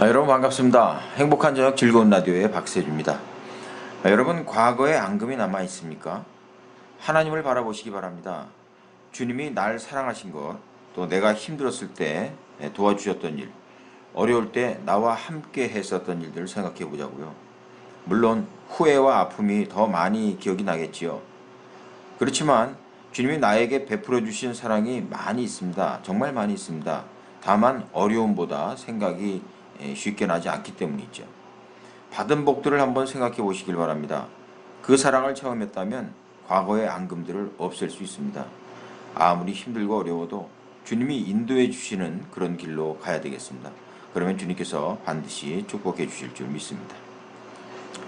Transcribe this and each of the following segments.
여러분 반갑습니다. 행복한 저녁 즐거운 라디오의 박세주입니다. 여러분 과거에 앙금이 남아 있습니까? 하나님을 바라보시기 바랍니다. 주님이 날 사랑하신 것, 또 내가 힘들었을 때 도와주셨던 일, 어려울 때 나와 함께 했었던 일들을 생각해 보자고요. 물론 후회와 아픔이 더 많이 기억이 나겠지요. 그렇지만 주님이 나에게 베풀어 주신 사랑이 많이 있습니다. 정말 많이 있습니다. 다만 어려움보다 생각이 쉽게 나지 않기 때문이죠. 받은 복들을 한번 생각해 보시길 바랍니다. 그 사랑을 체험했다면 과거의 앙금들을 없앨 수 있습니다. 아무리 힘들고 어려워도 주님이 인도해 주시는 그런 길로 가야 되겠습니다. 그러면 주님께서 반드시 축복해 주실 줄 믿습니다.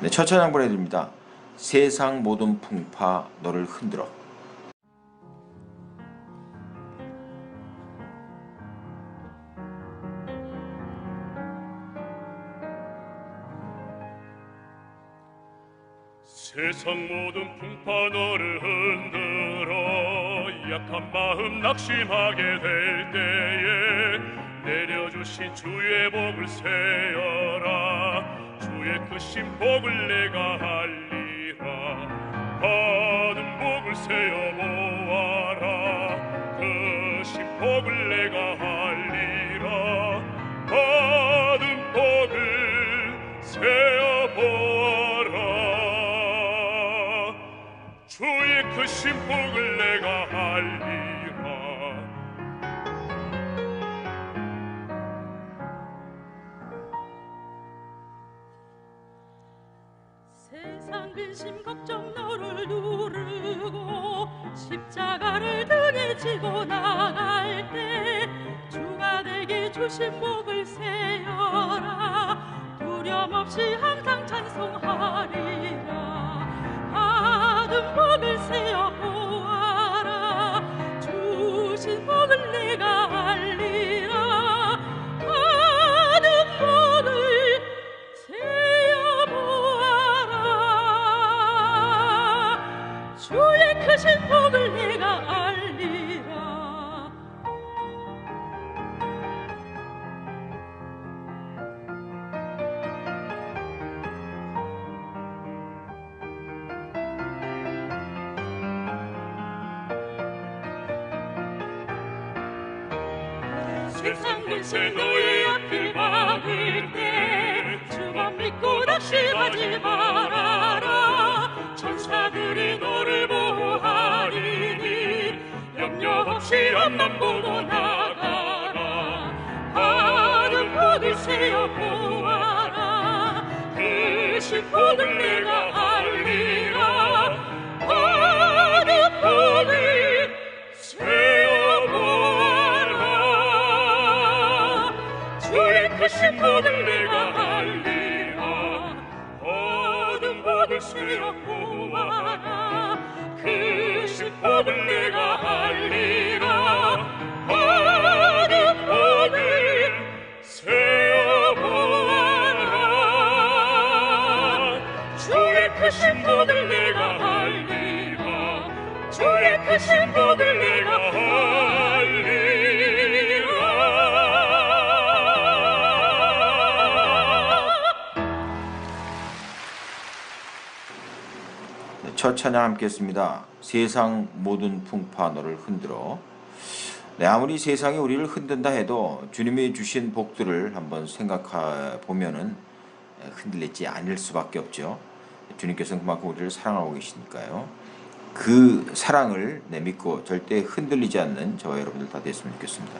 네, 첫 찬양 보내드립니다. 세상 모든 풍파 너를 흔들어. 세상 모든 풍파 너를 흔들어 약한 마음 낙심하게 될 때에 내려주신 주의 복을 세어라. 주의 크신 복을 내가 알리라. 받은 복을 세어 모아라. 크신 복을 내가 알리라. 받은 복을 세어 모아라. 주의 크신 복을 내가 알리라. 세상 근심 걱정 너를 누르고 십자가를 등에 지고 나갈 때 주가 내게 주신 복을 세어라. 두려움 없이 항상 찬송하리라. 받은 복을 세어 보아라. 주신 복을 내가 알리라. 받은 복을 세어 보아라. 주의 크신 복을 내가 알리라. 세상 근세 너의 앞을 막을 때 주만 믿고 낙심하지 말아라. 천사들이 너를 보호하리니 염려 없이 앞만 보고 나가라. 받은 복을 세어 보아라. 크신 복을 내가 알리라. 받은 복을 세어 보아라. 주의 크신 복을 내가 알리라. 받은 복을 세어 보아라. 크신 복을 내가 알리라. 받은 복을 세어 보아라. 주의 크신 복을 내가 알리라. 주의 크신 복을 내가 알리라. 첫 찬양 함께 했습니다. 세상 모든 풍파 너를 흔들어. 네, 아무리 세상이 우리를 흔든다 해도 주님이 주신 복들을 한번 생각해 보면은 흔들리지 않을 수밖에 없죠. 주님께서는 그만큼 우리를 사랑하고 계시니까요. 그 사랑을 믿고 절대 흔들리지 않는 저와 여러분들 다 됐으면 좋겠습니다.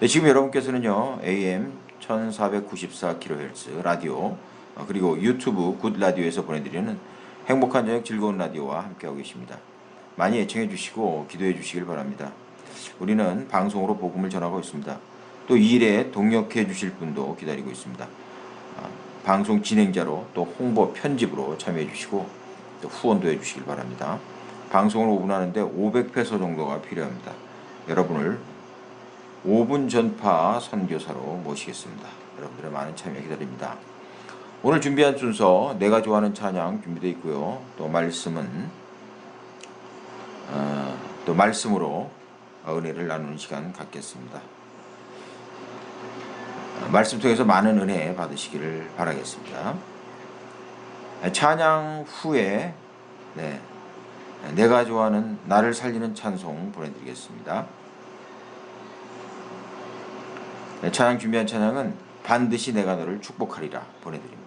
네, 지금 여러분께서는요 AM 1494kHz 라디오 그리고 유튜브 굿라디오에서 보내드리는 행복한 저녁 즐거운 라디오와 함께하고 계십니다. 많이 애청해 주시고 기도해 주시길 바랍니다. 우리는 방송으로 복음을 전하고 있습니다. 또 이 일에 동역해 주실 분도 기다리고 있습니다. 방송 진행자로 또 홍보 편집으로 참여해 주시고 또 후원도 해 주시길 바랍니다. 방송을 5분 하는데 500페소 정도가 필요합니다. 여러분을 5분 전파 선교사로 모시겠습니다. 여러분들의 많은 참여 기다립니다. 오늘 준비한 순서 내가 좋아하는 찬양 준비되어 있고요. 또 말씀은 또 말씀으로 은혜를 나누는 시간 갖겠습니다. 말씀 통해서 많은 은혜 받으시기를 바라겠습니다. 찬양 후에 내가 좋아하는 나를 살리는 찬송 보내드리겠습니다. 찬양 준비한 찬양은 반드시 내가 너를 축복하리라 보내드립니다.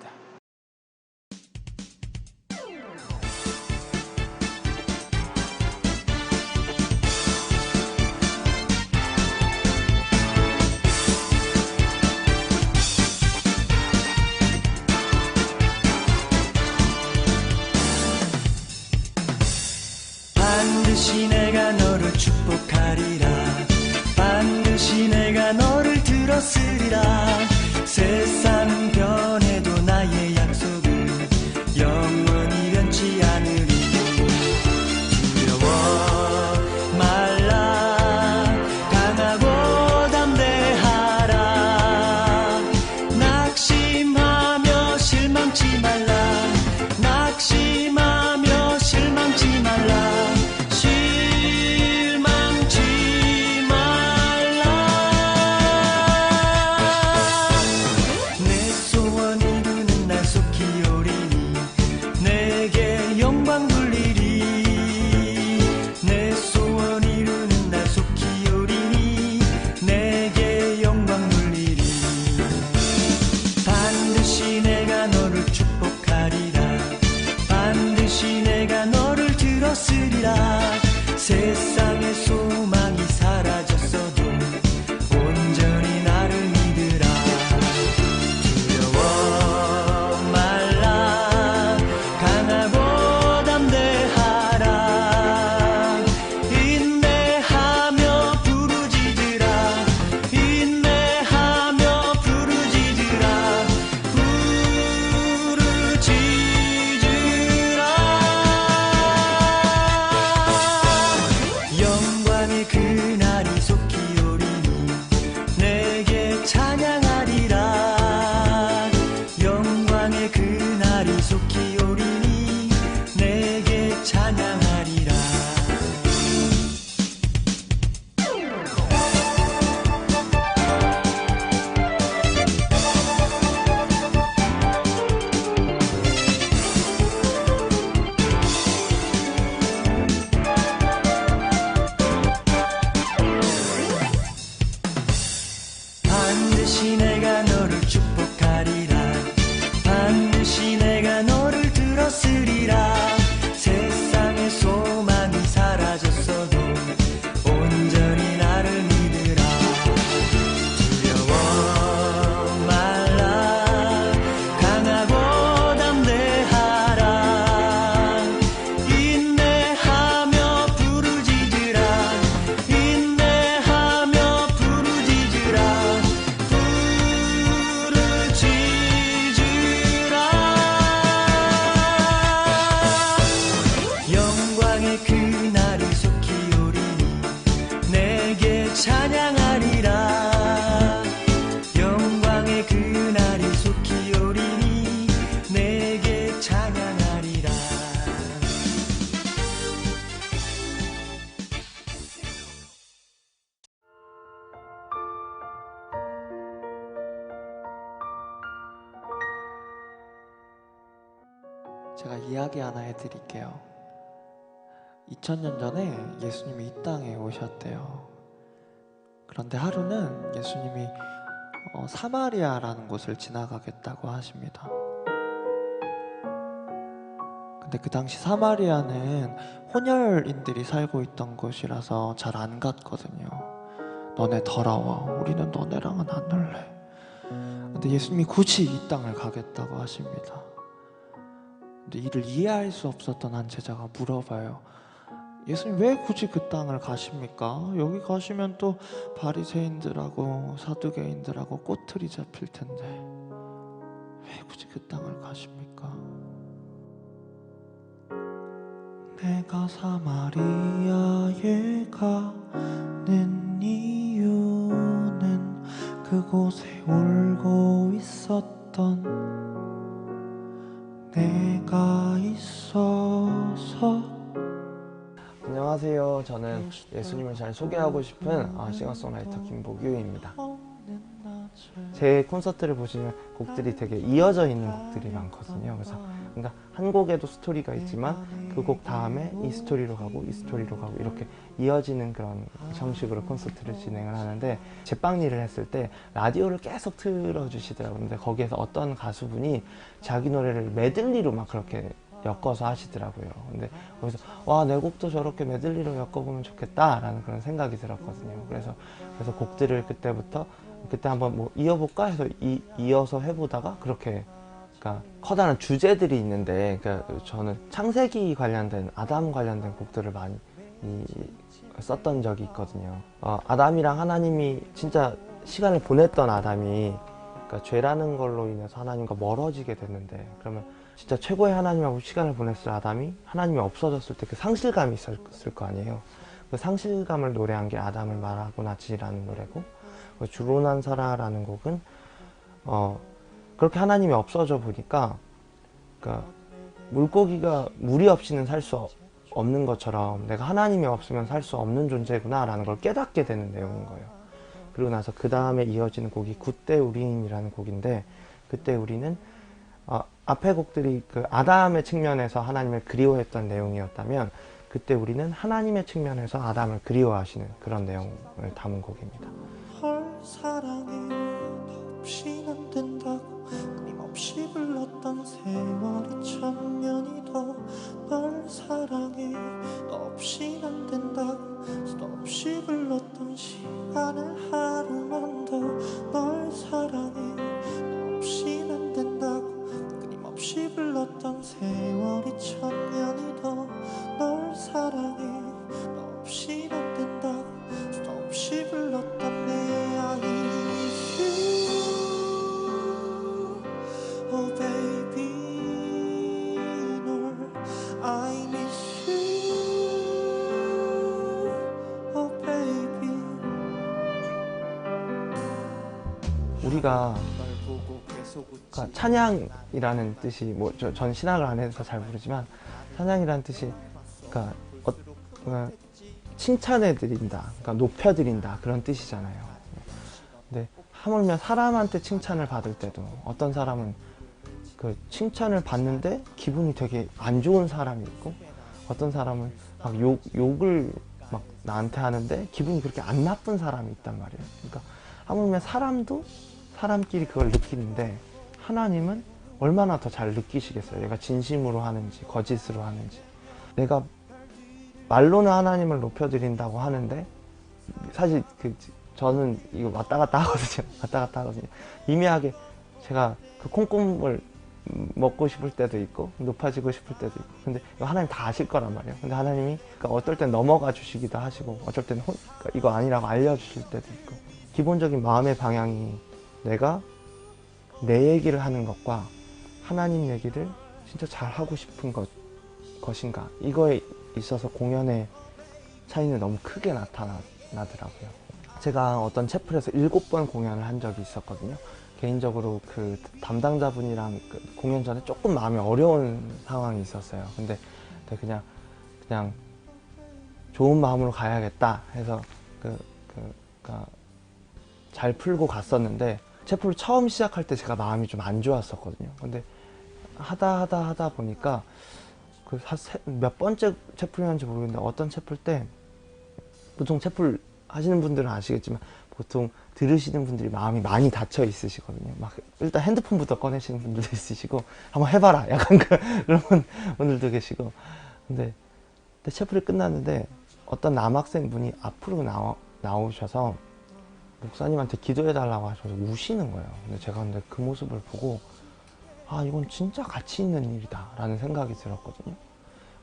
반드시 내가 너를 축복하리라. 반드시 내가 너를 들었으리라. 세상은 변해도 나의 약속은 영원히 변치 않으리. 두려워 말라. 강하고 담대하라. 낙심하며 실망치 말라. 낙심하며 실망치 말라. 세상의 소망이 사라졌어도 온전히 나를 믿으라. 두려워 말라. 강하고 담대하라. 인내하며 부르짖으라. 인내하며 부르짖으라. 영광의 그날이 속히 오리니 내게 찬양하리라. 영광의 그날이 속히 오리니 내게 찬양하리라. 반드시 내가 너를 축복하리라. 반드시 내가 너를 들었으리라. 세상의 소망이 사라졌어도 온전히 나를 믿으라. 두려워 말라. 강하고 담대하라. 인내하며 부르짖으라. 인내하며 부르짖으라. 영광의 그날이 속히 오리니 내게 찬양하리라. 영광의 그날이 속히 오리니 내게 찬양하리라. 제가 이야기 하나 해드릴게요. 2000년 전에 예수님이 이 땅에 오셨대요. 그런데 하루는 예수님이 사마리아라는 곳을 지나가겠다고 하십니다. 근데 그 당시 사마리아는 혼혈인들이 살고 있던 곳이라서 잘 안 갔거든요. 너네 더러워. 우리는 너네랑은 안 놀래. 근데 예수님이 굳이 이 땅을 가겠다고 하십니다. 근데 이를 이해할 수 없었던 한 제자가 물어봐요. 예수님 왜 굳이 그 땅을 가십니까? 여기 가시면 또 바리새인들하고 사두개인들하고 꼬투리 잡힐 텐데 왜 굳이 그 땅을 가십니까? 내가 사마리아에 가는 이유는 그곳에 울고 있었던 내가 있어서. 안녕하세요. 저는 예수님을 잘 소개하고 싶은 싱어송라이터 김보규입니다. 제 콘서트를 보시면 곡들이 되게 이어져 있는 곡들이 많거든요. 그래서 그러니까 한 곡에도 스토리가 있지만 그 곡 다음에 이 스토리로 가고 이 스토리로 가고 이렇게 이어지는 그런 형식으로 콘서트를 진행을 하는데, 제빵일을 했을 때 라디오를 계속 틀어주시더라고요. 근데 거기에서 어떤 가수분이 자기 노래를 메들리로 막 그렇게 엮어서 하시더라고요. 근데 거기서 와, 내 곡도 저렇게 메들리로 엮어보면 좋겠다라는 그런 생각이 들었거든요. 그래서 곡들을 그때 한번 뭐 이어볼까 해서 이어서 해보다가 그렇게, 그러니까 커다란 주제들이 있는데, 그러니까 저는 창세기 관련된, 아담 관련된 곡들을 많이 썼던 적이 있거든요. 아담이랑 하나님이 진짜 시간을 보냈던 아담이, 그러니까 죄라는 걸로 인해서 하나님과 멀어지게 됐는데, 그러면 진짜 최고의 하나님하고 시간을 보냈을 아담이 하나님이 없어졌을 때 그 상실감이 있었을 거 아니에요. 그 상실감을 노래한 게 아담을 말하고 나지라는 노래고, 주로 난 사라라는 곡은 그렇게 하나님이 없어져 보니까, 그러니까 물고기가 물이 없이는 살 수 없는 것처럼 내가 하나님이 없으면 살 수 없는 존재구나 라는 걸 깨닫게 되는 내용인 거예요. 그리고 나서 그 다음에 이어지는 곡이 그때 우리는이라는 곡인데, 그때 우리는 앞에 곡들이 그 아담의 측면에서 하나님을 그리워했던 내용이었다면, 그때 우리는 하나님의 측면에서 아담을 그리워하시는 그런 내용을 담은 곡입니다. 널 사랑해 너 없인 안 된다고 끊임없이 불렀던 세월이 천년이 더, 널 사랑해 너 없인 안 된다고 수도 없이 불렀던 시간을 하루만 더, 널 사랑해 너 없인 안 된다고 끊임없이 불렀던 세월이 천년이 더, 널 사랑해 너 없인 안 된다고 수도 없이 불렀던 내 I miss you, oh baby, 널 I miss you, oh baby. 우리가 그러니까 찬양이라는 뜻이, 뭐 전 신학을 안 해서 잘 모르지만 찬양이라는 뜻이, 그러니까 칭찬해 드린다, 그러니까 높여 드린다, 그런 뜻이잖아요. 근데 하물며 사람한테 칭찬을 받을 때도, 어떤 사람은 그 칭찬을 받는데 기분이 되게 안 좋은 사람이 있고, 어떤 사람은 막 욕을 막 나한테 하는데 기분이 그렇게 안 나쁜 사람이 있단 말이에요. 그러니까 하물며 사람도 사람끼리 그걸 느끼는데, 하나님은 얼마나 더 잘 느끼시겠어요. 내가 진심으로 하는지 거짓으로 하는지. 내가 말로는 하나님을 높여드린다고 하는데, 사실 저는 이거 왔다 갔다 하거든요. 미미하게 제가 그 콩고물 먹고 싶을 때도 있고 높아지고 싶을 때도 있고, 근데 이거 하나님 다 아실 거란 말이에요. 근데 하나님이 그러니까 어떨 땐 넘어가 주시기도 하시고, 어쩔 땐 그러니까 이거 아니라고 알려주실 때도 있고, 기본적인 마음의 방향이 내가 내 얘기를 하는 것과 하나님 얘기를 진짜 잘 하고 싶은 것인가, 이거에 있어서 공연의 차이는 너무 크게 나타나더라고요. 제가 어떤 채플에서 7번 공연을 한 적이 있었거든요. 개인적으로 그 담당자분이랑 그 공연 전에 조금 마음이 어려운 상황이 있었어요. 근데 그냥 좋은 마음으로 가야겠다 해서 잘 풀고 갔었는데, 채플을 처음 시작할 때 제가 마음이 좀 안 좋았었거든요. 근데 하다 보니까 몇 번째 채플이었는지 모르겠는데, 어떤 채플 때, 보통 채플 하시는 분들은 아시겠지만 보통 들으시는 분들이 마음이 많이 닫혀 있으시거든요. 막 일단 핸드폰부터 꺼내시는 분들도 있으시고, 한번 해봐라 약간 그런 분들도 계시고. 근데 채플이 끝났는데 어떤 남학생 분이 앞으로 나오셔서 목사님한테 기도해달라고 하셔서 우시는 거예요. 근데 그 모습을 보고, 아, 이건 진짜 가치 있는 일이다 라는 생각이 들었거든요.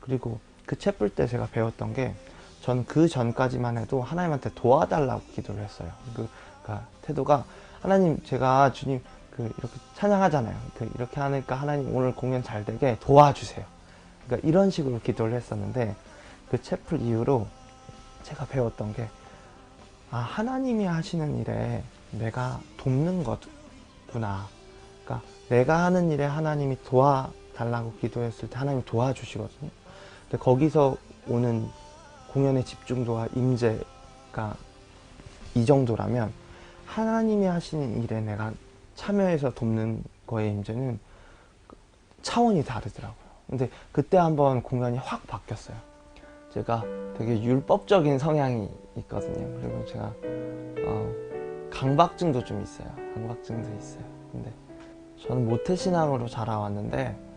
그리고 그 채플 때 제가 배웠던 게, 전 그 전까지만 해도 하나님한테 도와달라고 기도를 했어요. 그러니까 태도가, 하나님, 제가 주님 이렇게 찬양하잖아요. 이렇게 하니까 하나님 오늘 공연 잘 되게 도와주세요. 그러니까 이런 식으로 기도를 했었는데, 그 채플 이후로 제가 배웠던 게, 아, 하나님이 하시는 일에 내가 돕는 거구나. 그러니까 내가 하는 일에 하나님이 도와달라고 기도했을 때 하나님이 도와주시거든요. 근데 거기서 오는 공연의 집중도와 임재가 이 정도라면, 하나님이 하시는 일에 내가 참여해서 돕는 거에 이제는 차원이 다르더라고요. 근데 그때 한번 공연이 확 바뀌었어요. 제가 되게 율법적인 성향이 있거든요. 그리고 제가 강박증도 좀 있어요. 강박증도 있어요. 근데 저는 모태신앙으로 자라왔는데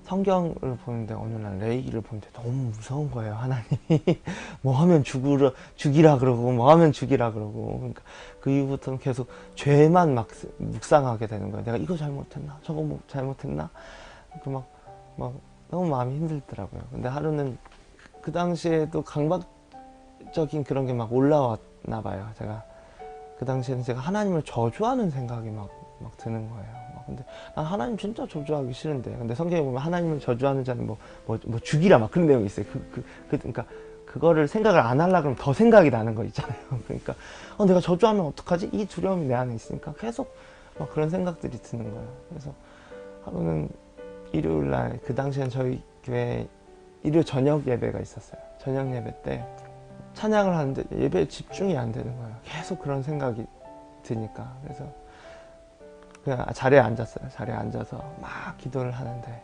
성경을 보는데 어느 날 레위기를 보는데 너무 무서운 거예요. 하나님이 뭐 하면 죽이라 그러고 뭐 하면 죽이라 그러고. 그러니까 그 이후부터는 계속 죄만 막 묵상하게 되는 거예요. 내가 이거 잘못했나 저거 뭐 잘못했나. 그 막 너무 마음이 힘들더라고요. 근데 하루는 그 당시에도 강박적인 그런 게 막 올라왔나 봐요. 제가 그 당시에는 제가 하나님을 저주하는 생각이 막 드는 거예요. 근데 난 하나님 진짜 저주하기 싫은데. 근데 성경에 보면 하나님을 저주하는 자는 뭐 죽이라 막 그런 내용이 있어요. 그러니까 그거를 생각을 안 하려고 그러면 더 생각이 나는 거 있잖아요. 그러니까 내가 저주하면 어떡하지? 이 두려움이 내 안에 있으니까 계속 막 그런 생각들이 드는 거예요. 그래서 하루는 일요일 날, 그 당시엔 저희 교회에 일요일 저녁 예배가 있었어요. 저녁 예배 때 찬양을 하는데 예배에 집중이 안 되는 거예요. 계속 그런 생각이 드니까. 그래서 그냥 자리에 앉았어요. 자리에 앉아서 막 기도를 하는데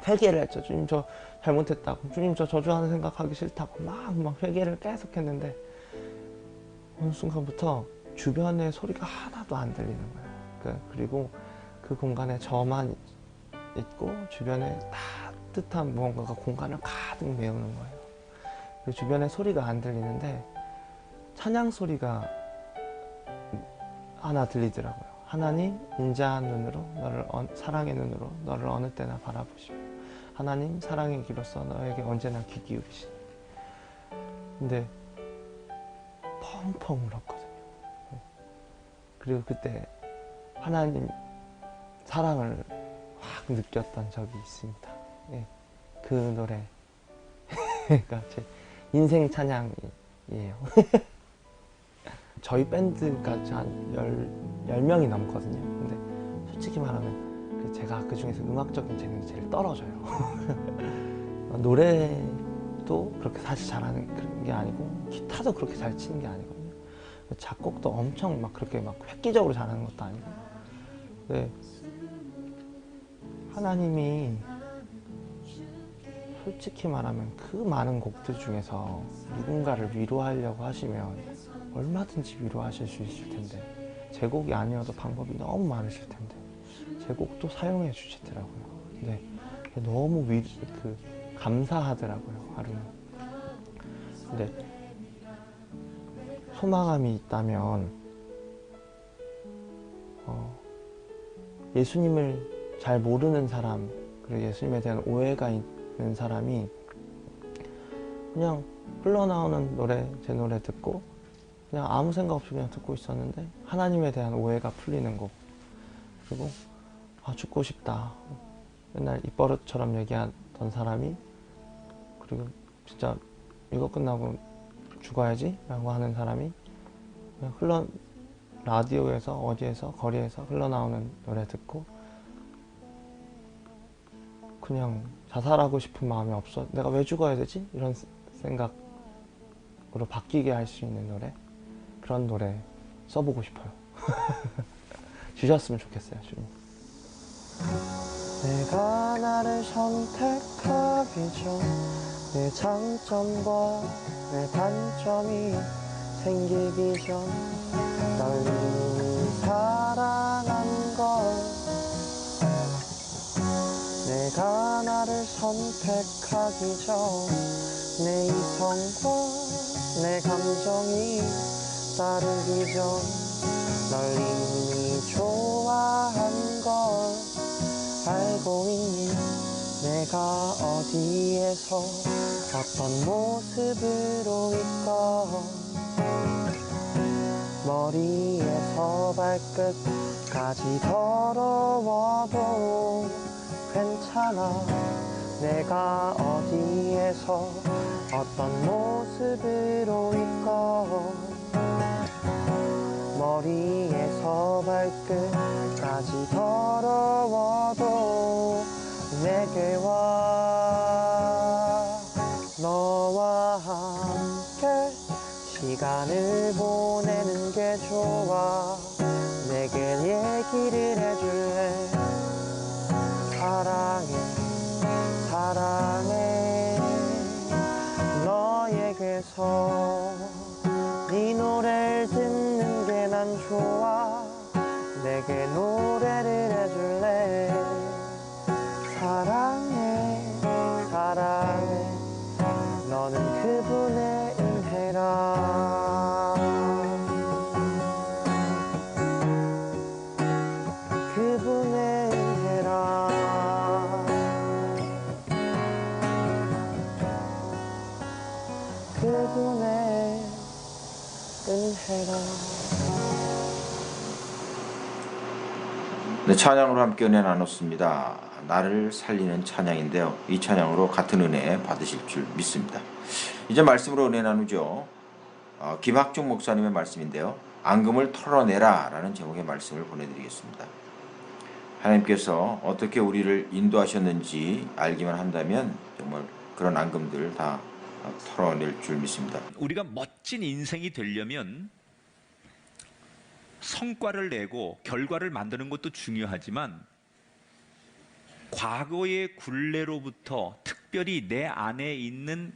회개를 했죠. 주님 저 잘못했다고, 주님 저 저주하는 생각하기 싫다고 막 회개를 계속 했는데 어느 순간부터 주변에 소리가 하나도 안 들리는 거예요. 그리고 그 공간에 저만 있고 주변에 따뜻한 무언가가 공간을 가득 메우는 거예요. 그 주변에 소리가 안 들리는데 찬양 소리가 하나 들리더라고요. 하나님 인자한 눈으로 사랑의 눈으로 너를 어느 때나 바라보시고 하나님 사랑의 귀로서 너에게 언제나 귀 기울이시니. 근데 펑펑 울었거든요. 그리고 그때 하나님 사랑을 확 느꼈던 적이 있습니다. 예, 그 노래가 제 인생 찬양이에요. 저희 밴드가 한 10명이 넘거든요. 근데 솔직히 말하면 제가 그 중에서 음악적인 재능이 제일 떨어져요. 노래도 그렇게 사실 잘하는 그런 게 아니고 기타도 그렇게 잘 치는 게 아니거든요. 작곡도 엄청 막 그렇게 막 획기적으로 잘하는 것도 아니고. 근데 하나님이 솔직히 말하면 그 많은 곡들 중에서 누군가를 위로하려고 하시면 얼마든지 위로하실 수 있을 텐데 제 곡이 아니어도 방법이 너무 많으실 텐데 제 곡도 사용해 주시더라고요. 근데 너무 감사하더라고요. 하루는. 근데 소망함이 있다면 예수님을 잘 모르는 사람, 그리고 예수님에 대한 오해가 있는 사람이 그냥 흘러나오는 노래, 제 노래 듣고 그냥 아무 생각 없이 그냥 듣고 있었는데 하나님에 대한 오해가 풀리는 곡. 그리고 죽고 싶다. 맨날 입버릇처럼 얘기하던 사람이 그리고 진짜 이거 끝나고 죽어야지 라고 하는 사람이 그냥 라디오에서 어디에서 거리에서 흘러나오는 노래 듣고 그냥 자살하고 싶은 마음이 없어. 내가 왜 죽어야 되지? 이런 생각으로 바뀌게 할 수 있는 노래, 그런 노래 써보고 싶어요. 주셨으면 좋겠어요, 주님. 내가 나를 선택하기 전 내 장점과 내 단점이 생기기 전 널 이미 사랑한 걸. 내가 나를 선택하기 전 내 이성과 내 감정이 따르기 전 널 이미 좋아한 걸 알고 있니? 내가 어디에서 어떤 모습으로 있건 머리에서 발끝까지 더러워도 괜찮아. 내가 어디에서 어떤 모습으로 있건 머리에서 발끝까지 더러워도 내게 와. 너와 함께 시간을 보내 좋아 내게 얘기를 해줄래 사랑해 사랑해 너에게서 네 노래를 듣는 게 난 좋아 내게 노래를 해줄래 사랑해 사랑해 너는 그분의 은혜라 그분의 은혜라 그분의 은혜라 네, 찬양으로 함께 은혜 나눴습니다. 나를 살리는 찬양인데요. 이 찬양으로 같은 은혜 받으실 줄 믿습니다. 이제 말씀으로 은혜 나누죠. 김학중 목사님의 말씀인데요. 앙금을 털어내라 라는 제목의 말씀을 보내드리겠습니다. 하나님께서 어떻게 우리를 인도하셨는지 알기만 한다면 정말 그런 앙금들 다 털어낼 줄 믿습니다. 우리가 멋진 인생이 되려면 성과를 내고 결과를 만드는 것도 중요하지만 과거의 굴레로부터 특별히 내 안에 있는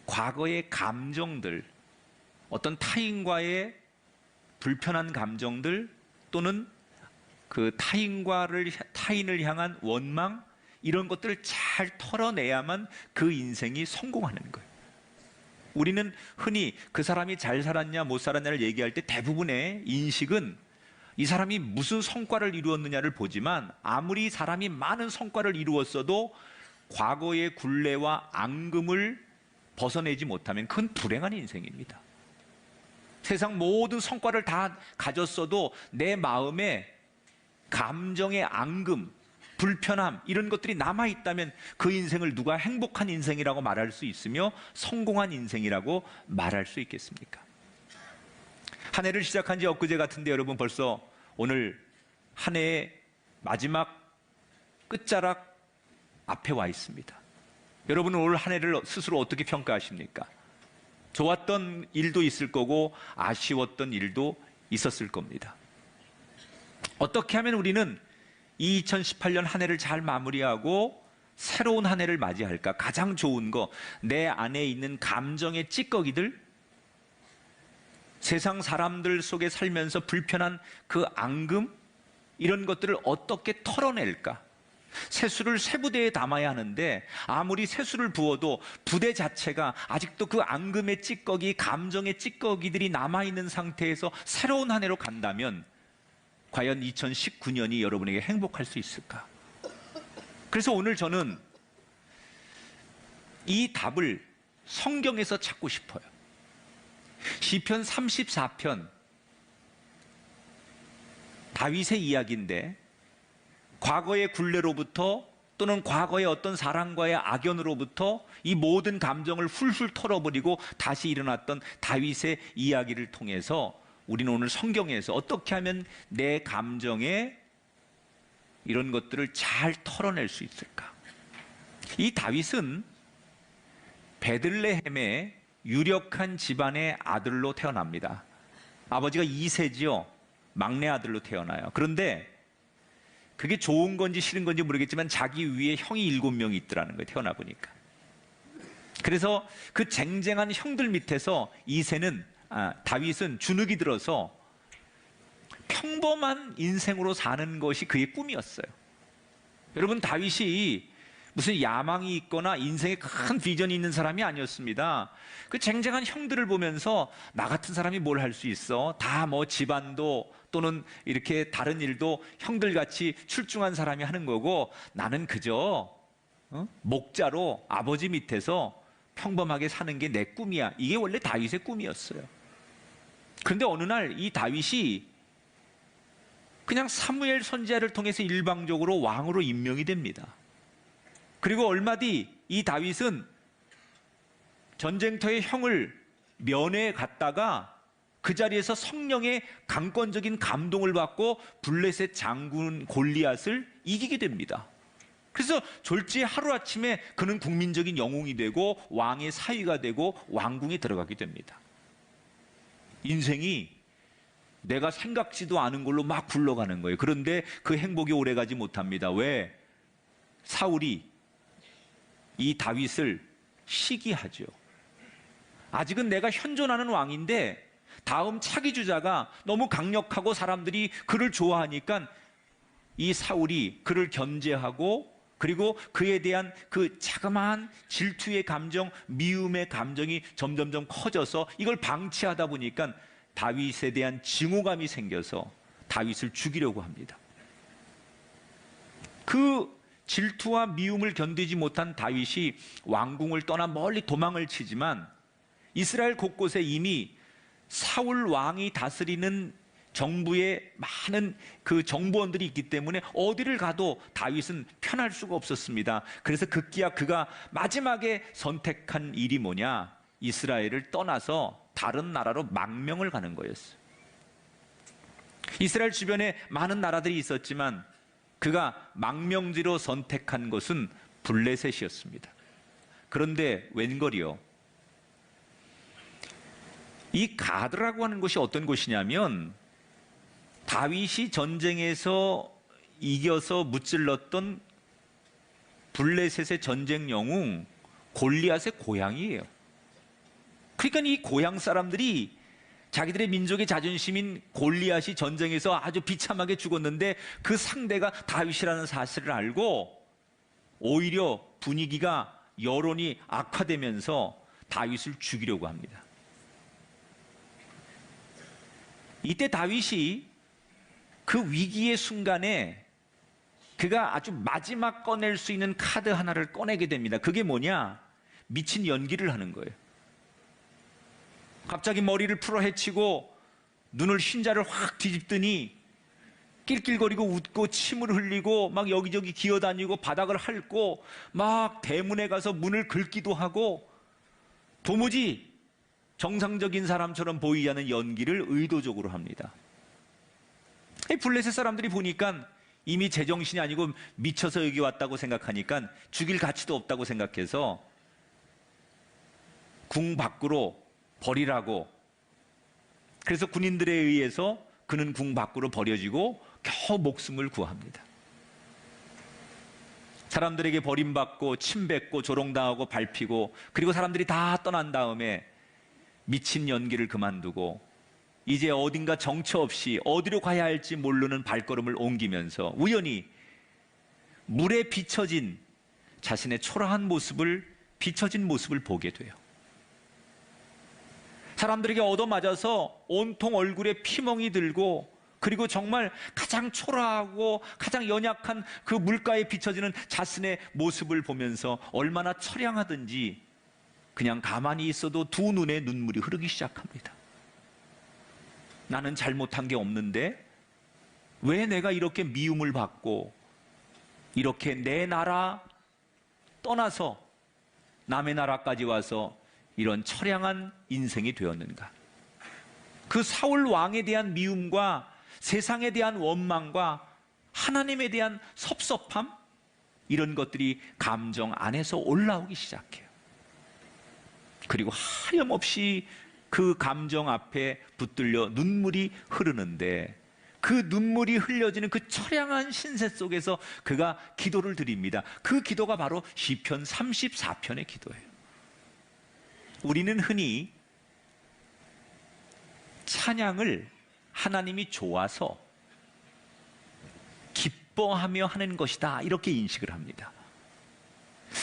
과거의 감정들, 어떤 타인과의 불편한 감정들 또는 그 타인을 향한 원망, 이런 것들을 잘 털어내야만 그 인생이 성공하는 거예요. 우리는 흔히 그 사람이 잘 살았냐 못 살았냐를 얘기할 때 대부분의 인식은 이 사람이 무슨 성과를 이루었느냐를 보지만 아무리 사람이 많은 성과를 이루었어도 과거의 굴레와 앙금을 벗어내지 못하면 그건 불행한 인생입니다. 세상 모든 성과를 다 가졌어도 내 마음에 감정의 앙금, 불편함 이런 것들이 남아있다면 그 인생을 누가 행복한 인생이라고 말할 수 있으며 성공한 인생이라고 말할 수 있겠습니까? 한 해를 시작한 지 엊그제 같은데 여러분 벌써 오늘 한 해의 마지막 끝자락 앞에 와 있습니다. 여러분은 올 한 해를 스스로 어떻게 평가하십니까? 좋았던 일도 있을 거고 아쉬웠던 일도 있었을 겁니다. 어떻게 하면 우리는 2018년 한 해를 잘 마무리하고 새로운 한 해를 맞이할까? 가장 좋은 거, 내 안에 있는 감정의 찌꺼기들, 세상 사람들 속에 살면서 불편한 그 앙금, 이런 것들을 어떻게 털어낼까? 세수를 새 부대에 담아야 하는데 아무리 세수를 부어도 부대 자체가 아직도 그 앙금의 찌꺼기, 감정의 찌꺼기들이 남아있는 상태에서 새로운 한 해로 간다면 과연 2019년이 여러분에게 행복할 수 있을까? 그래서 오늘 저는 이 답을 성경에서 찾고 싶어요. 시편 34편 다윗의 이야기인데 과거의 굴레로부터 또는 과거의 어떤 사랑과의 악연으로부터 이 모든 감정을 훌훌 털어버리고 다시 일어났던 다윗의 이야기를 통해서 우리는 오늘 성경에서 어떻게 하면 내 감정에 이런 것들을 잘 털어낼 수 있을까? 이 다윗은 베들레헴의 유력한 집안의 아들로 태어납니다. 아버지가 이세지요. 막내 아들로 태어나요. 그런데 그게 좋은 건지 싫은 건지 모르겠지만 자기 위에 형이 7명이 있더라는 거예요. 태어나 보니까. 그래서 그 쟁쟁한 형들 밑에서 다윗은 주눅이 들어서 평범한 인생으로 사는 것이 그의 꿈이었어요. 여러분, 다윗이 무슨 야망이 있거나 인생에 큰 비전이 있는 사람이 아니었습니다. 그 쟁쟁한 형들을 보면서 나 같은 사람이 뭘 할 수 있어? 다 뭐 집안도 또는 이렇게 다른 일도 형들같이 출중한 사람이 하는 거고 나는 그저 목자로 아버지 밑에서 평범하게 사는 게 내 꿈이야. 이게 원래 다윗의 꿈이었어요. 그런데 어느 날 이 다윗이 그냥 사무엘 선지자를 통해서 일방적으로 왕으로 임명이 됩니다. 그리고 얼마 뒤 이 다윗은 전쟁터의 형을 면회에 갔다가 그 자리에서 성령의 강권적인 감동을 받고 블레셋 장군 골리앗을 이기게 됩니다. 그래서 졸지에 하루아침에 그는 국민적인 영웅이 되고 왕의 사위가 되고 왕궁에 들어가게 됩니다. 인생이 내가 생각지도 않은 걸로 막 굴러가는 거예요. 그런데 그 행복이 오래가지 못합니다. 왜? 사울이 이 다윗을 시기하죠. 아직은 내가 현존하는 왕인데 다음 차기 주자가 너무 강력하고 사람들이 그를 좋아하니까 이 사울이 그를 견제하고 그리고 그에 대한 그 자그마한 질투의 감정, 미움의 감정이 점점점 커져서 이걸 방치하다 보니까 다윗에 대한 증오감이 생겨서 다윗을 죽이려고 합니다. 그 질투와 미움을 견디지 못한 다윗이 왕궁을 떠나 멀리 도망을 치지만 이스라엘 곳곳에 이미 사울 왕이 다스리는 정부의 많은 그 정보원들이 있기 때문에 어디를 가도 다윗은 편할 수가 없었습니다. 그래서 급기야 그가 마지막에 선택한 일이 뭐냐? 이스라엘을 떠나서 다른 나라로 망명을 가는 거였어요. 이스라엘 주변에 많은 나라들이 있었지만 그가 망명지로 선택한 것은 블레셋이었습니다. 그런데 웬걸이요? 이 가드라고 하는 곳이 어떤 곳이냐면 다윗이 전쟁에서 이겨서 무찔렀던 블레셋의 전쟁 영웅 골리앗의 고향이에요. 그러니까 이 고향 사람들이 자기들의 민족의 자존심인 골리앗이 전쟁에서 아주 비참하게 죽었는데 그 상대가 다윗이라는 사실을 알고 오히려 분위기가 여론이 악화되면서 다윗을 죽이려고 합니다. 이때 다윗이 그 위기의 순간에 그가 아주 마지막 꺼낼 수 있는 카드 하나를 꺼내게 됩니다. 그게 뭐냐? 미친 연기를 하는 거예요. 갑자기 머리를 풀어헤치고 눈을 흰자를 확 뒤집더니 낄낄거리고 웃고 침을 흘리고 막 여기저기 기어다니고 바닥을 핥고 막 대문에 가서 문을 긁기도 하고 도무지 정상적인 사람처럼 보이지 않는 연기를 의도적으로 합니다. 블레셋 사람들이 보니까 이미 제정신이 아니고 미쳐서 여기 왔다고 생각하니까 죽일 가치도 없다고 생각해서 궁 밖으로 버리라고, 그래서 군인들에 의해서 그는 궁 밖으로 버려지고 겨우 목숨을 구합니다. 사람들에게 버림받고 침뱉고 조롱당하고 밟히고 그리고 사람들이 다 떠난 다음에 미친 연기를 그만두고 이제 어딘가 정처 없이 어디로 가야 할지 모르는 발걸음을 옮기면서 우연히 물에 비춰진 자신의 초라한 모습을, 비춰진 모습을 보게 돼요. 사람들에게 얻어맞아서 온통 얼굴에 피멍이 들고 그리고 정말 가장 초라하고 가장 연약한 그 물가에 비춰지는 자신의 모습을 보면서 얼마나 처량하든지 그냥 가만히 있어도 두 눈에 눈물이 흐르기 시작합니다. 나는 잘못한 게 없는데 왜 내가 이렇게 미움을 받고 이렇게 내 나라 떠나서 남의 나라까지 와서 이런 처량한 인생이 되었는가? 그 사울 왕에 대한 미움과 세상에 대한 원망과 하나님에 대한 섭섭함, 이런 것들이 감정 안에서 올라오기 시작해요. 그리고 하염없이 그 감정 앞에 붙들려 눈물이 흐르는데 그 눈물이 흘려지는 그 처량한 신세 속에서 그가 기도를 드립니다. 그 기도가 바로 시편 34편의 기도예요. 우리는 흔히 찬양을 하나님이 좋아서 기뻐하며 하는 것이다, 이렇게 인식을 합니다.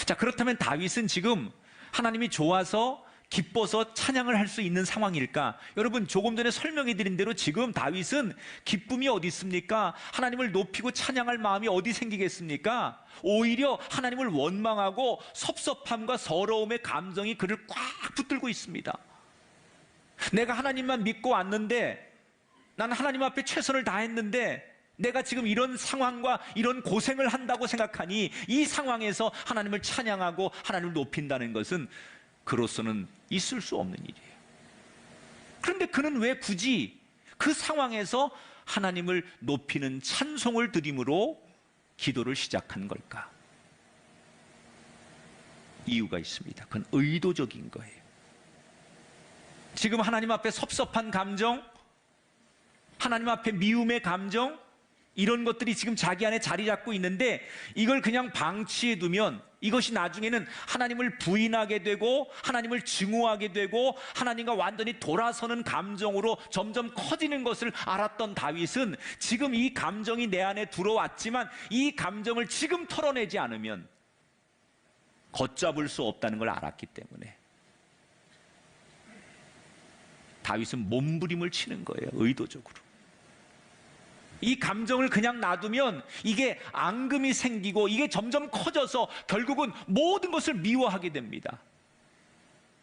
자, 그렇다면 다윗은 지금 하나님이 좋아서 기뻐서 찬양을 할 수 있는 상황일까? 여러분, 조금 전에 설명해 드린 대로 지금 다윗은 기쁨이 어디 있습니까? 하나님을 높이고 찬양할 마음이 어디 생기겠습니까? 오히려 하나님을 원망하고 섭섭함과 서러움의 감정이 그를 꽉 붙들고 있습니다. 내가 하나님만 믿고 왔는데, 나는 하나님 앞에 최선을 다했는데 내가 지금 이런 상황과 이런 고생을 한다고 생각하니 이 상황에서 하나님을 찬양하고 하나님을 높인다는 것은 그로서는 있을 수 없는 일이에요. 그런데 그는 왜 굳이 그 상황에서 하나님을 높이는 찬송을 드림으로 기도를 시작한 걸까? 이유가 있습니다. 그건 의도적인 거예요. 지금 하나님 앞에 섭섭한 감정, 하나님 앞에 미움의 감정, 이런 것들이 지금 자기 안에 자리 잡고 있는데 이걸 그냥 방치해 두면 이것이 나중에는 하나님을 부인하게 되고 하나님을 증오하게 되고 하나님과 완전히 돌아서는 감정으로 점점 커지는 것을 알았던 다윗은 지금 이 감정이 내 안에 들어왔지만 이 감정을 지금 털어내지 않으면 걷잡을 수 없다는 걸 알았기 때문에 다윗은 몸부림을 치는 거예요. 의도적으로. 이 감정을 그냥 놔두면 이게 앙금이 생기고 이게 점점 커져서 결국은 모든 것을 미워하게 됩니다.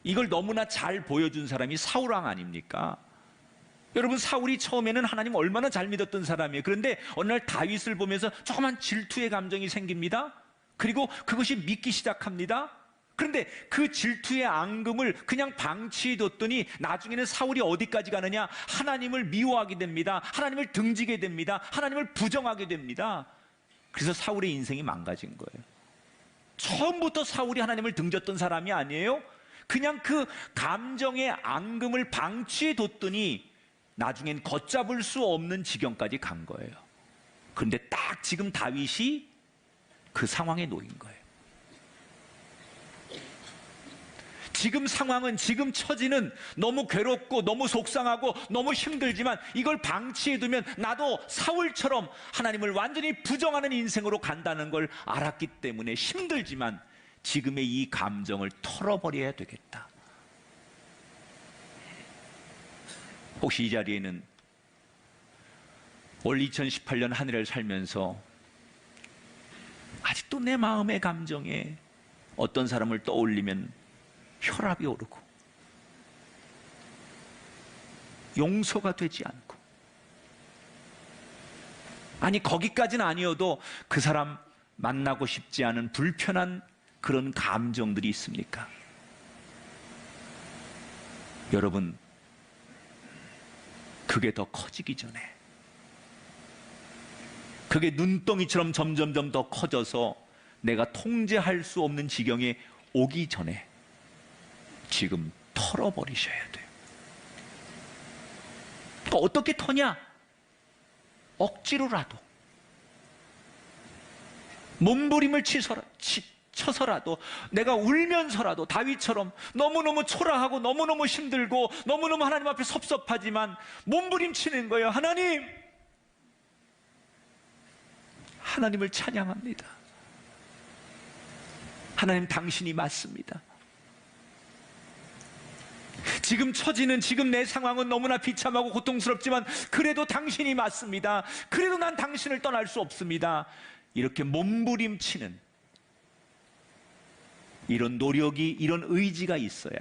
이걸 너무나 잘 보여준 사람이 사울왕 아닙니까? 여러분, 사울이 처음에는 하나님 얼마나 잘 믿었던 사람이에요. 그런데 어느 날 다윗을 보면서 조그만 질투의 감정이 생깁니다. 그리고 그것이 믿기 시작합니다. 그런데 그 질투의 앙금을 그냥 방치해뒀더니 나중에는 사울이 어디까지 가느냐? 하나님을 미워하게 됩니다. 하나님을 등지게 됩니다. 하나님을 부정하게 됩니다. 그래서 사울의 인생이 망가진 거예요. 처음부터 사울이 하나님을 등졌던 사람이 아니에요. 그냥 그 감정의 앙금을 방치해뒀더니 나중엔 걷잡을 수 없는 지경까지 간 거예요. 그런데 딱 지금 다윗이 그 상황에 놓인 거예요. 지금 상황은, 지금 처지는 너무 괴롭고 너무 속상하고 너무 힘들지만 이걸 방치해두면 나도 사울처럼 하나님을 완전히 부정하는 인생으로 간다는 걸 알았기 때문에 힘들지만 지금의 이 감정을 털어버려야 되겠다. 혹시 이 자리에는 올 2018년 한 해를 살면서 아직도 내 마음의 감정에 어떤 사람을 떠올리면 혈압이 오르고 용서가 되지 않고, 아니 거기까지는 아니어도 그 사람 만나고 싶지 않은 불편한 그런 감정들이 있습니까? 여러분, 그게 더 커지기 전에, 그게 눈덩이처럼 점점점 더 커져서 내가 통제할 수 없는 지경에 오기 전에 지금 털어버리셔야 돼요. 또 어떻게 터냐? 억지로라도, 몸부림을 쳐서라도, 내가 울면서라도, 다윗처럼 너무너무 초라하고 너무너무 힘들고 너무너무 하나님 앞에 섭섭하지만 몸부림치는 거예요. 하나님을 찬양합니다. 하나님, 당신이 맞습니다. 지금 처지는, 지금 내 상황은 너무나 비참하고 고통스럽지만 그래도 당신이 맞습니다. 그래도 난 당신을 떠날 수 없습니다. 이렇게 몸부림치는 이런 노력이, 이런 의지가 있어야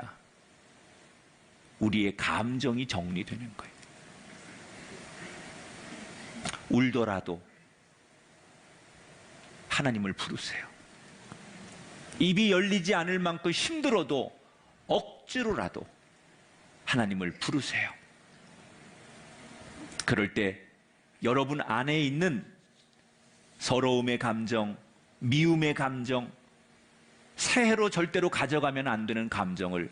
우리의 감정이 정리되는 거예요. 울더라도 하나님을 부르세요. 입이 열리지 않을 만큼 힘들어도 억지로라도 하나님을 부르세요. 그럴 때 여러분 안에 있는 서러움의 감정, 미움의 감정, 새해로 절대로 가져가면 안 되는 감정을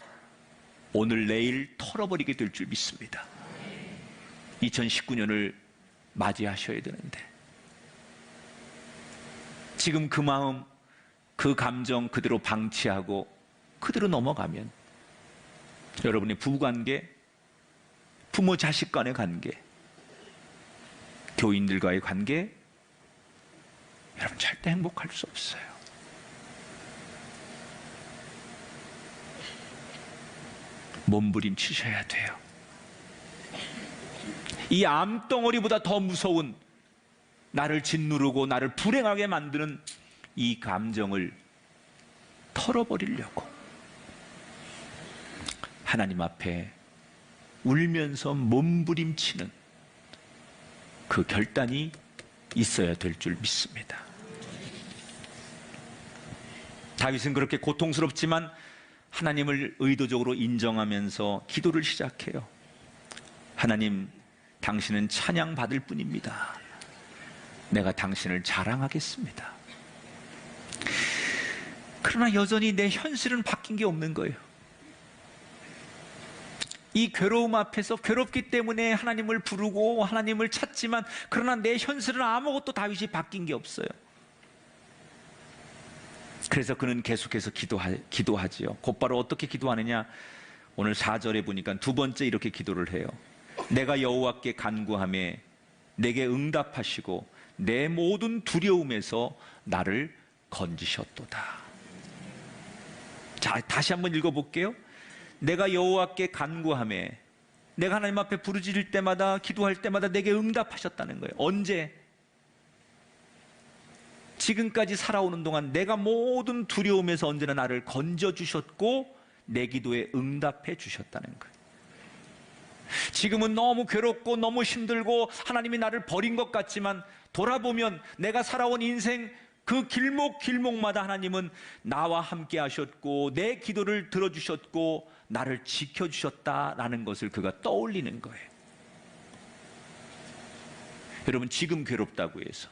오늘 내일 털어버리게 될 줄 믿습니다. 2019년을 맞이하셔야 되는데 지금 그 마음, 그 감정 그대로 방치하고 그대로 넘어가면 여러분의 부부관계, 부모 자식 간의 관계, 교인들과의 관계, 여러분 절대 행복할 수 없어요. 몸부림치셔야 돼요. 이 암덩어리보다 더 무서운, 나를 짓누르고 나를 불행하게 만드는 이 감정을 털어버리려고 하나님 앞에 울면서 몸부림치는 그 결단이 있어야 될 줄 믿습니다. 다윗은 그렇게 고통스럽지만 하나님을 의도적으로 인정하면서 기도를 시작해요. 하나님, 당신은 찬양받을 뿐입니다. 내가 당신을 자랑하겠습니다. 그러나 여전히 내 현실은 바뀐 게 없는 거예요. 이 괴로움 앞에서 괴롭기 때문에 하나님을 부르고 하나님을 찾지만 그러나 내 현실은 아무것도 다윗이 바뀐 게 없어요. 그래서 그는 계속해서 기도하지요. 곧바로 어떻게 기도하느냐? 오늘 4절에 보니까 두 번째 이렇게 기도를 해요. 내가 여호와께 간구하며 내게 응답하시고 내 모든 두려움에서 나를 건지셨도다. 자, 다시 한번 읽어볼게요. 내가 여호와께 간구하며 내가 하나님 앞에 부르짖을 때마다 기도할 때마다 내게 응답하셨다는 거예요. 언제? 지금까지 살아오는 동안 내가 모든 두려움에서 언제나 나를 건져주셨고 내 기도에 응답해 주셨다는 거예요. 지금은 너무 괴롭고 너무 힘들고 하나님이 나를 버린 것 같지만 돌아보면 내가 살아온 인생 그 길목길목마다 하나님은 나와 함께 하셨고 내 기도를 들어주셨고 나를 지켜주셨다라는 것을 그가 떠올리는 거예요. 여러분, 지금 괴롭다고 해서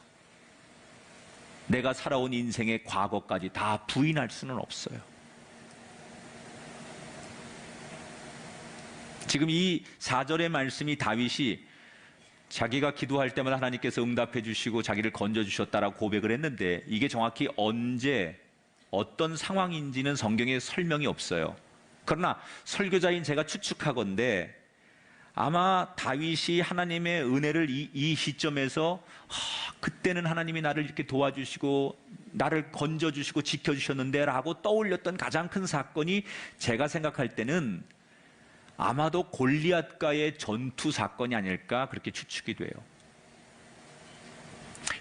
내가 살아온 인생의 과거까지 다 부인할 수는 없어요. 지금 이 4절의 말씀이 다윗이 자기가 기도할 때마다 하나님께서 응답해 주시고 자기를 건져주셨다라고 고백을 했는데 이게 정확히 언제 어떤 상황인지는 성경에 설명이 없어요. 그러나 설교자인 제가 추측하건대 아마 다윗이 하나님의 은혜를 이 시점에서 그때는 하나님이 나를 이렇게 도와주시고 나를 건져주시고 지켜주셨는데 라고 떠올렸던 가장 큰 사건이 제가 생각할 때는 아마도 골리앗과의 전투 사건이 아닐까 그렇게 추측이 돼요.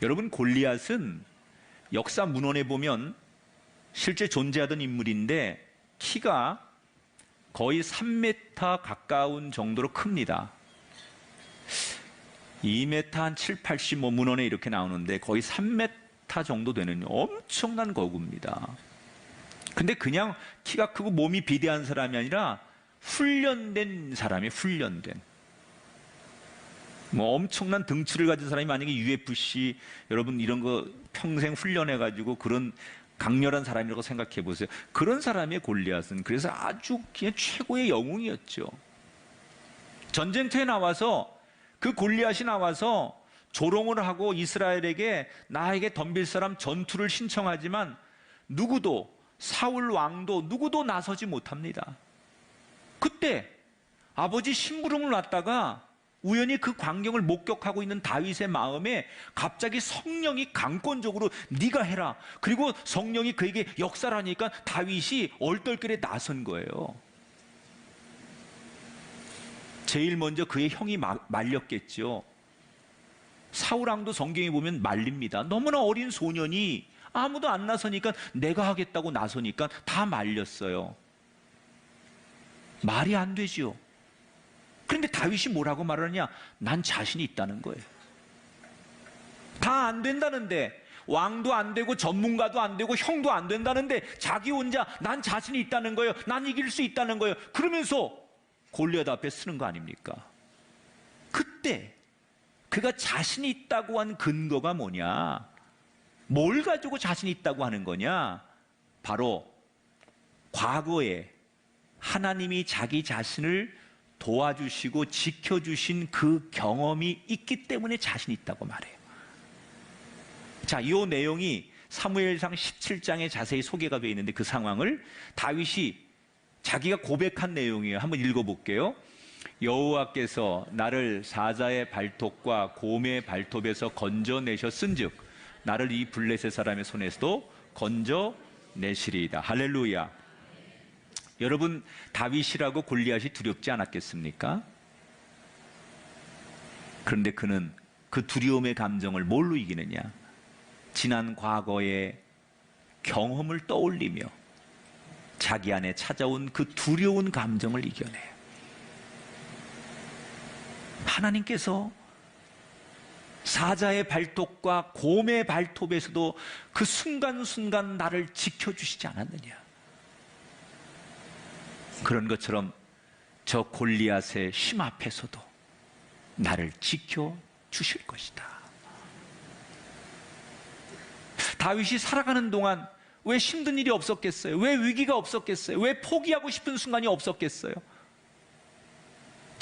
여러분, 골리앗은 역사 문헌에 보면 실제 존재하던 인물인데 키가 거의 3m 가까운 정도로 큽니다. 2m 한 7, 80 문헌에 이렇게 나오는데 거의 3m 정도 되는 엄청난 거구입니다. 근데 그냥 키가 크고 몸이 비대한 사람이 아니라 훈련된 사람이 훈련된 엄청난 등치를 가진 사람이 만약에 UFC 여러분 이런 거 평생 훈련해가지고 그런 강렬한 사람이라고 생각해 보세요. 그런 사람의 골리앗은 그래서 아주 그냥 최고의 영웅이었죠. 전쟁터에 나와서 그 골리앗이 나와서 조롱을 하고 이스라엘에게 나에게 덤빌 사람 전투를 신청하지만 누구도 사울 왕도 누구도 나서지 못합니다. 그때 아버지 심부름을 놨다가 우연히 그 광경을 목격하고 있는 다윗의 마음에 갑자기 성령이 강권적으로 네가 해라. 그리고 성령이 그에게 역사를 하니까 다윗이 얼떨결에 나선 거예요. 제일 먼저 그의 형이 말렸겠죠. 사울왕도 성경에 보면 말립니다. 너무나 어린 소년이 아무도 안 나서니까 내가 하겠다고 나서니까 다 말렸어요. 말이 안 되지요. 그런데 다윗이 뭐라고 말하느냐? 난 자신이 있다는 거예요. 다 안 된다는데, 왕도 안 되고 전문가도 안 되고 형도 안 된다는데 자기 혼자 난 자신이 있다는 거예요. 난 이길 수 있다는 거예요. 그러면서 골리앗 앞에 쓰는 거 아닙니까? 그때 그가 자신이 있다고 한 근거가 뭐냐? 뭘 가지고 자신이 있다고 하는 거냐? 바로 과거에 하나님이 자기 자신을 도와주시고 지켜주신 그 경험이 있기 때문에 자신 있다고 말해요. 자, 이 내용이 사무엘상 17장에 자세히 소개가 되어 있는데 그 상황을 다윗이 자기가 고백한 내용이에요. 한번 읽어볼게요. 여호와께서 나를 사자의 발톱과 곰의 발톱에서 건져내셨은즉 나를 이 블레셋 사람의 손에서도 건져내시리이다. 할렐루야. 여러분, 다윗이라고 골리앗이 두렵지 않았겠습니까? 그런데 그는 그 두려움의 감정을 뭘로 이기느냐? 지난 과거의 경험을 떠올리며 자기 안에 찾아온 그 두려운 감정을 이겨내요. 하나님께서 사자의 발톱과 곰의 발톱에서도 그 순간순간 나를 지켜주시지 않았느냐? 그런 것처럼 저 골리앗의 힘 앞에서도 나를 지켜주실 것이다. 다윗이 살아가는 동안 왜 힘든 일이 없었겠어요? 왜 위기가 없었겠어요? 왜 포기하고 싶은 순간이 없었겠어요?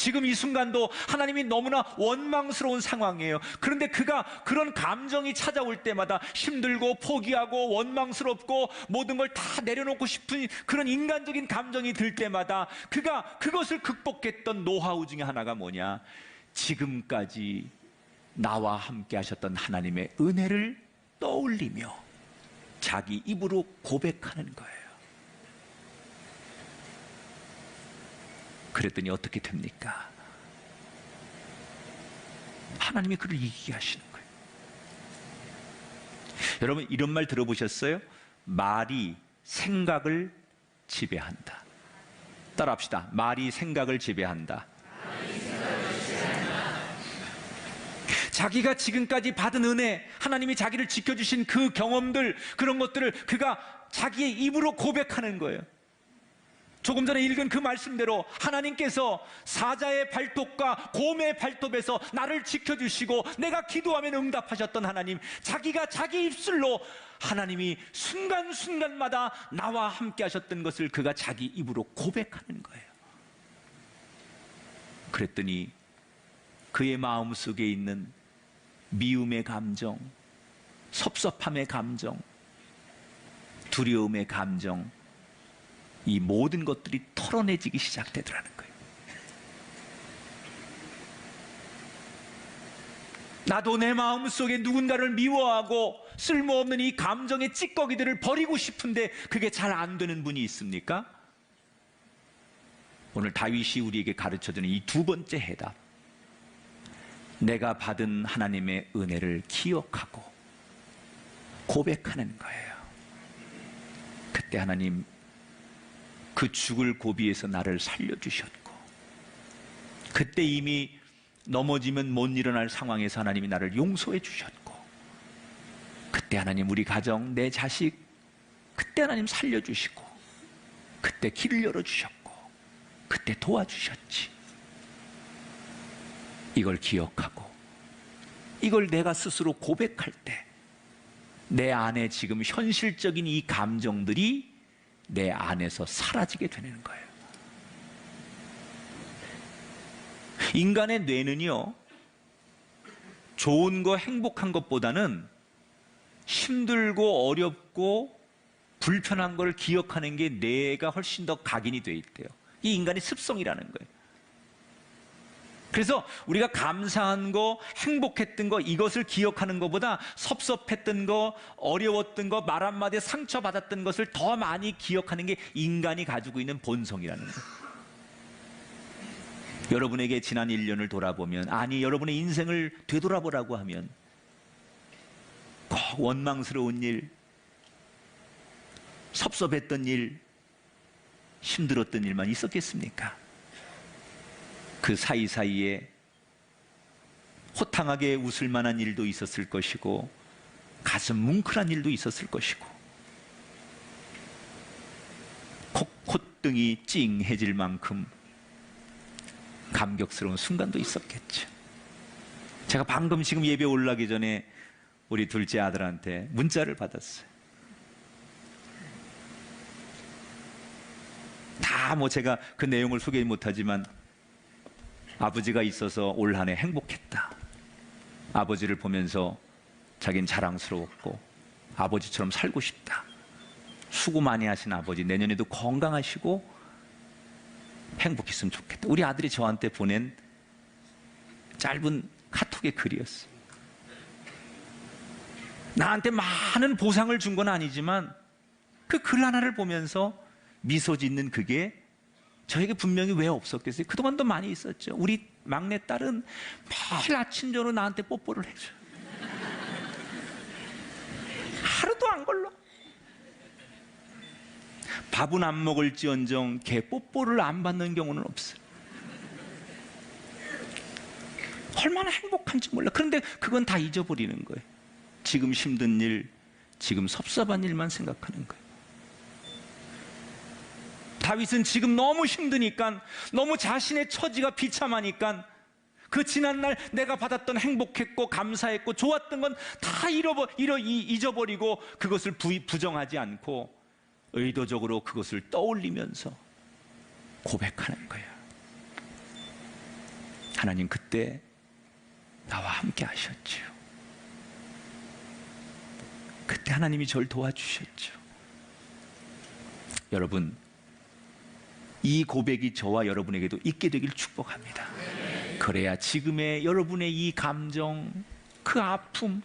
지금 이 순간도 하나님이 너무나 원망스러운 상황이에요. 그런데 그가 그런 감정이 찾아올 때마다 힘들고 포기하고 원망스럽고 모든 걸 다 내려놓고 싶은 그런 인간적인 감정이 들 때마다 그가 그것을 극복했던 노하우 중에 하나가 뭐냐? 지금까지 나와 함께 하셨던 하나님의 은혜를 떠올리며 자기 입으로 고백하는 거예요. 그랬더니 어떻게 됩니까? 하나님이 그를 이기게 하시는 거예요. 여러분 이런 말 들어보셨어요? 말이 생각을 지배한다. 따라합시다. 말이 생각을 지배한다. 자기가 지금까지 받은 은혜, 하나님이 자기를 지켜주신 그 경험들, 그런 것들을 그가 자기의 입으로 고백하는 거예요. 조금 전에 읽은 그 말씀대로 하나님께서 사자의 발톱과 곰의 발톱에서 나를 지켜주시고 내가 기도하면 응답하셨던 하나님, 자기가 자기 입술로 하나님이 순간순간마다 나와 함께 하셨던 것을 그가 자기 입으로 고백하는 거예요. 그랬더니 그의 마음속에 있는 미움의 감정, 섭섭함의 감정, 두려움의 감정, 이 모든 것들이 털어내지기 시작되더라는 거예요. 나도 내 마음속에 누군가를 미워하고 쓸모없는 이 감정의 찌꺼기들을 버리고 싶은데 그게 잘 안 되는 분이 있습니까? 오늘 다윗이 우리에게 가르쳐주는 이 두 번째 해답, 내가 받은 하나님의 은혜를 기억하고 고백하는 거예요. 그때 하나님 그 죽을 고비에서 나를 살려주셨고, 그때 이미 넘어지면 못 일어날 상황에서 하나님이 나를 용서해 주셨고, 그때 하나님 우리 가정, 내 자식, 그때 하나님 살려주시고, 그때 길을 열어주셨고, 그때 도와주셨지. 이걸 기억하고 이걸 내가 스스로 고백할 때 내 안에 지금 현실적인 이 감정들이 내 안에서 사라지게 되는 거예요. 인간의 뇌는요, 좋은 거 행복한 것보다는 힘들고 어렵고 불편한 걸 기억하는 게 뇌가 훨씬 더 각인이 돼 있대요. 이 인간의 습성이라는 거예요. 그래서 우리가 감사한 거, 행복했던 거, 이것을 기억하는 것보다 섭섭했던 거, 어려웠던 거, 말 한마디에 상처받았던 것을 더 많이 기억하는 게 인간이 가지고 있는 본성이라는 거예요. 여러분에게 지난 1년을 돌아보면, 아니 여러분의 인생을 되돌아보라고 하면 꼭 원망스러운 일, 섭섭했던 일, 힘들었던 일만 있었겠습니까? 그 사이사이에 호탕하게 웃을 만한 일도 있었을 것이고, 가슴 뭉클한 일도 있었을 것이고, 콧등이 찡해질 만큼 감격스러운 순간도 있었겠죠. 제가 방금 지금 예배 올라가기 전에 우리 둘째 아들한테 문자를 받았어요. 다 뭐 제가 그 내용을 소개 못하지만 아버지가 있어서 올 한 해 행복했다. 아버지를 보면서 자기는 자랑스러웠고 아버지처럼 살고 싶다. 수고 많이 하신 아버지, 내년에도 건강하시고 행복했으면 좋겠다. 우리 아들이 저한테 보낸 짧은 카톡의 글이었어요. 나한테 많은 보상을 준 건 아니지만 그 글 하나를 보면서 미소 짓는 그게 저에게 분명히 왜 없었겠어요? 그동안도 많이 있었죠. 우리 막내딸은 매일 아침 저녁 나한테 뽀뽀를 해줘요. 하루도 안 걸러. 밥은 안 먹을지언정 걔 뽀뽀를 안 받는 경우는 없어요. 얼마나 행복한지 몰라. 그런데 그건 다 잊어버리는 거예요. 지금 힘든 일, 지금 섭섭한 일만 생각하는 거예요. 다윗은 지금 너무 힘드니까, 너무 자신의 처지가 비참하니까 그 지난날 내가 받았던 행복했고 감사했고 좋았던 건 다 잊어버리고 그것을 부정하지 않고 의도적으로 그것을 떠올리면서 고백하는 거예요. 하나님 그때 나와 함께 하셨죠. 그때 하나님이 저를 도와주셨죠. 여러분, 이 고백이 저와 여러분에게도 있게 되길 축복합니다. 그래야 지금의 여러분의 이 감정, 그 아픔,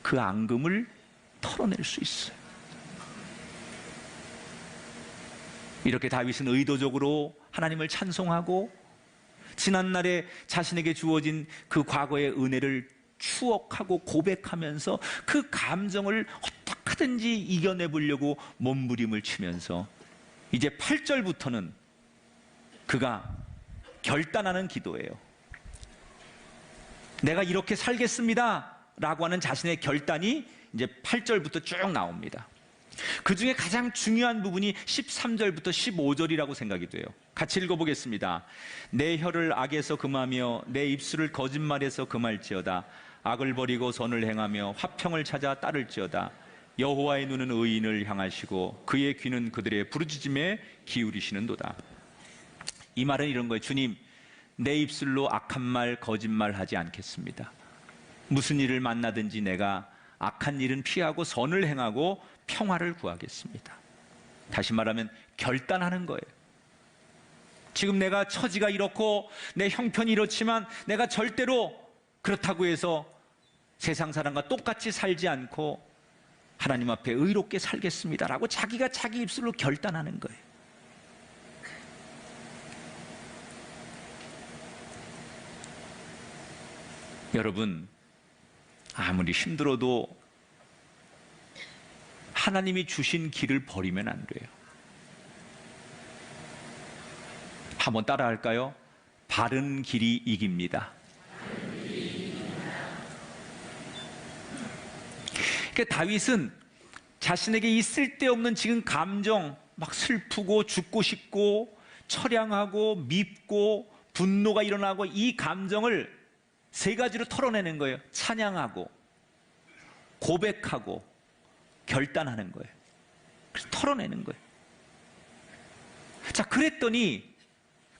그 앙금을 털어낼 수 있어요. 이렇게 다윗은 의도적으로 하나님을 찬송하고 지난날에 자신에게 주어진 그 과거의 은혜를 추억하고 고백하면서 그 감정을 어떻게든지 이겨내 보려고 몸부림을 치면서 이제 8절부터는 그가 결단하는 기도예요. 내가 이렇게 살겠습니다 라고 하는 자신의 결단이 이제 8절부터 쭉 나옵니다. 그 중에 가장 중요한 부분이 13절부터 15절이라고 생각이 돼요. 같이 읽어보겠습니다. 내 혀를 악에서 금하며 내 입술을 거짓말에서 금할지어다. 악을 버리고 선을 행하며 화평을 찾아 따를지어다. 여호와의 눈은 의인을 향하시고 그의 귀는 그들의 부르짖음에 기울이시는도다. 이 말은 이런 거예요. 주님, 내 입술로 악한 말, 거짓말 하지 않겠습니다. 무슨 일을 만나든지 내가 악한 일은 피하고 선을 행하고 평화를 구하겠습니다. 다시 말하면 결단하는 거예요. 지금 내가 처지가 이렇고 내 형편이 이렇지만 내가 절대로 그렇다고 해서 세상 사람과 똑같이 살지 않고 하나님 앞에 의롭게 살겠습니다라고 자기가 자기 입술로 결단하는 거예요. 여러분, 아무리 힘들어도 하나님이 주신 길을 버리면 안 돼요. 한번 따라 할까요? 바른 길이 이깁니다. 그러니까 다윗은 자신에게 이 쓸데없는 지금 감정, 막 슬프고 죽고 싶고 처량하고 밉고 분노가 일어나고 이 감정을 세 가지로 털어내는 거예요. 찬양하고 고백하고 결단하는 거예요. 그래서 털어내는 거예요. 자, 그랬더니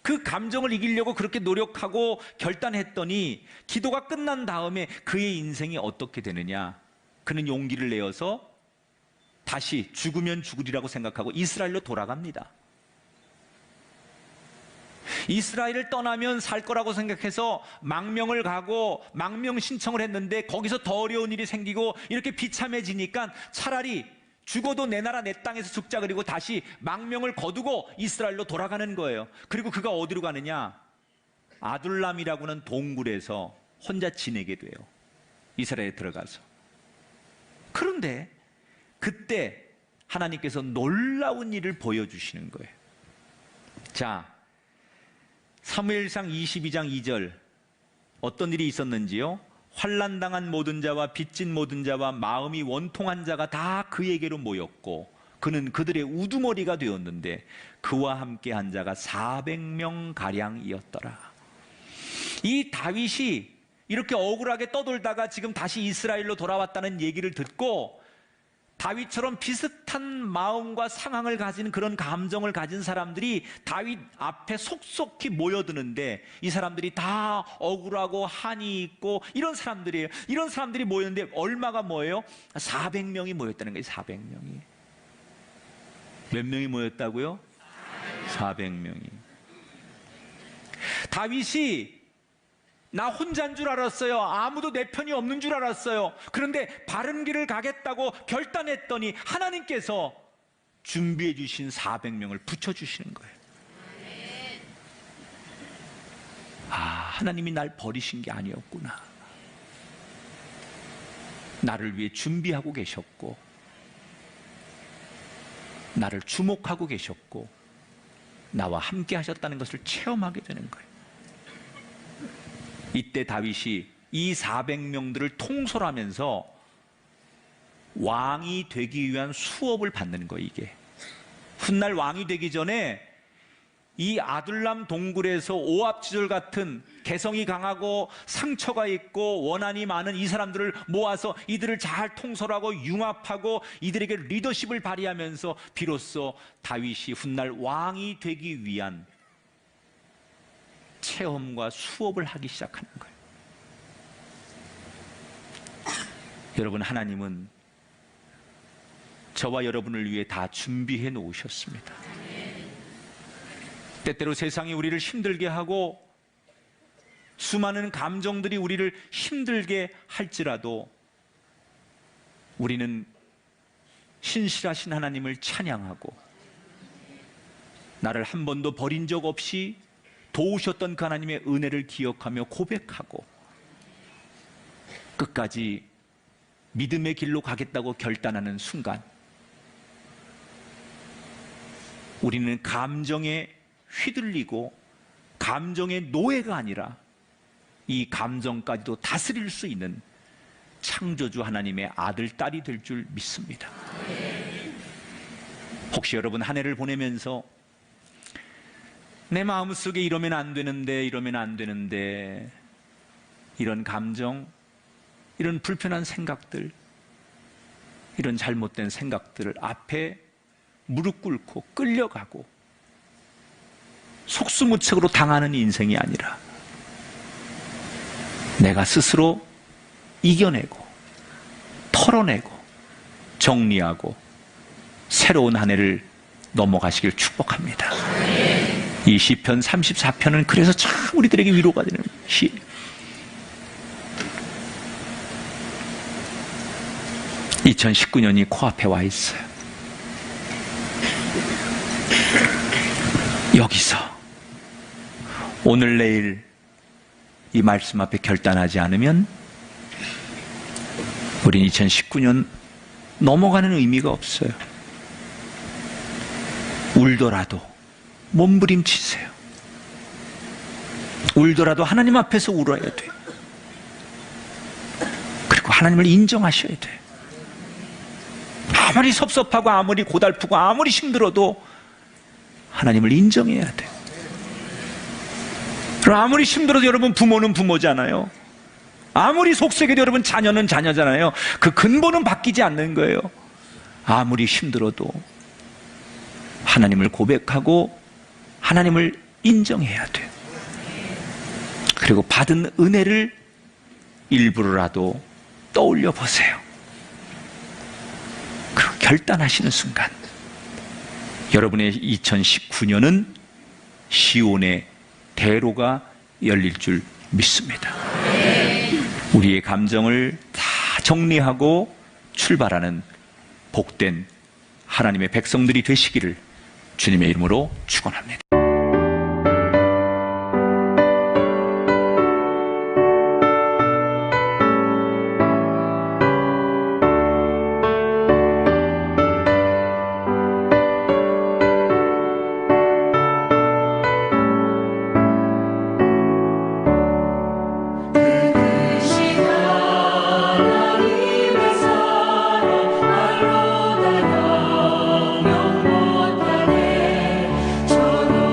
그 감정을 이기려고 그렇게 노력하고 결단했더니 기도가 끝난 다음에 그의 인생이 어떻게 되느냐? 그는 용기를 내어서 다시 죽으면 죽으리라고 생각하고 이스라엘로 돌아갑니다. 이스라엘을 떠나면 살 거라고 생각해서 망명을 가고 망명 신청을 했는데 거기서 더 어려운 일이 생기고 이렇게 비참해지니까 차라리 죽어도 내 나라 내 땅에서 죽자 그리고 다시 망명을 거두고 이스라엘로 돌아가는 거예요. 그리고 그가 어디로 가느냐? 아둘람이라고는 동굴에서 혼자 지내게 돼요. 이스라엘에 들어가서. 그런데 그때 하나님께서 놀라운 일을 보여주시는 거예요. 자, 사무엘상 22장 2절 어떤 일이 있었는지요? 환난당한 모든 자와 빚진 모든 자와 마음이 원통한 자가 다 그에게로 모였고 그는 그들의 우두머리가 되었는데 그와 함께 한 자가 400명 가량이었더라. 이 다윗이 이렇게 억울하게 떠돌다가 지금 다시 이스라엘로 돌아왔다는 얘기를 듣고 다윗처럼 비슷한 마음과 상황을 가진 그런 감정을 가진 사람들이 다윗 앞에 속속히 모여드는데 이 사람들이 다 억울하고 한이 있고 이런 사람들이에요. 이런 사람들이 모였는데 얼마가 뭐예요? 400명이 모였다는 거예요. 400명이. 몇 명이 모였다고요? 400명이. 다윗이 나 혼자인 줄 알았어요. 아무도 내 편이 없는 줄 알았어요. 그런데 바른 길을 가겠다고 결단했더니 하나님께서 준비해 주신 400명을 붙여주시는 거예요. 아, 하나님이 날 버리신 게 아니었구나. 나를 위해 준비하고 계셨고 나를 주목하고 계셨고 나와 함께 하셨다는 것을 체험하게 되는 거예요. 이때 다윗이 이 400명들을 통솔하면서 왕이 되기 위한 수업을 받는 거예요. 이게 훗날 왕이 되기 전에 이 아둘람 동굴에서 오압지졸 같은 개성이 강하고 상처가 있고 원한이 많은 이 사람들을 모아서 이들을 잘 통솔하고 융합하고 이들에게 리더십을 발휘하면서 비로소 다윗이 훗날 왕이 되기 위한 체험과 수업을 하기 시작하는 거예요. 여러분, 하나님은 저와 여러분을 위해 다 준비해 놓으셨습니다. 때때로 세상이 우리를 힘들게 하고 수많은 감정들이 우리를 힘들게 할지라도 우리는 신실하신 하나님을 찬양하고 나를 한 번도 버린 적 없이 도우셨던 그 하나님의 은혜를 기억하며 고백하고 끝까지 믿음의 길로 가겠다고 결단하는 순간 우리는 감정에 휘둘리고 감정의 노예가 아니라 이 감정까지도 다스릴 수 있는 창조주 하나님의 아들, 딸이 될 줄 믿습니다. 혹시 여러분 한 해를 보내면서 내 마음속에 이러면 안 되는데 이런 감정, 이런 불편한 생각들, 이런 잘못된 생각들을 앞에 무릎 꿇고 끌려가고 속수무책으로 당하는 인생이 아니라 내가 스스로 이겨내고 털어내고 정리하고 새로운 한 해를 넘어가시길 축복합니다. 이 시편 34편은 그래서 참 우리들에게 위로가 되는 시. 2019년이 코앞에 와 있어요. 여기서 오늘 내일 이 말씀 앞에 결단하지 않으면 우린 2019년 넘어가는 의미가 없어요. 울더라도 몸부림치세요. 울더라도 하나님 앞에서 울어야 돼요. 그리고 하나님을 인정하셔야 돼요. 아무리 섭섭하고 아무리 고달프고 아무리 힘들어도 하나님을 인정해야 돼요. 그럼 아무리 힘들어도 여러분 부모는 부모잖아요. 아무리 속썩여도 여러분 자녀는 자녀잖아요. 그 근본은 바뀌지 않는 거예요. 아무리 힘들어도 하나님을 고백하고 하나님을 인정해야 돼요. 그리고 받은 은혜를 일부러라도 떠올려 보세요. 그리고 결단하시는 순간 여러분의 2019년은 시온의 대로가 열릴 줄 믿습니다. 우리의 감정을 다 정리하고 출발하는 복된 하나님의 백성들이 되시기를 주님의 이름으로 축원합니다. 저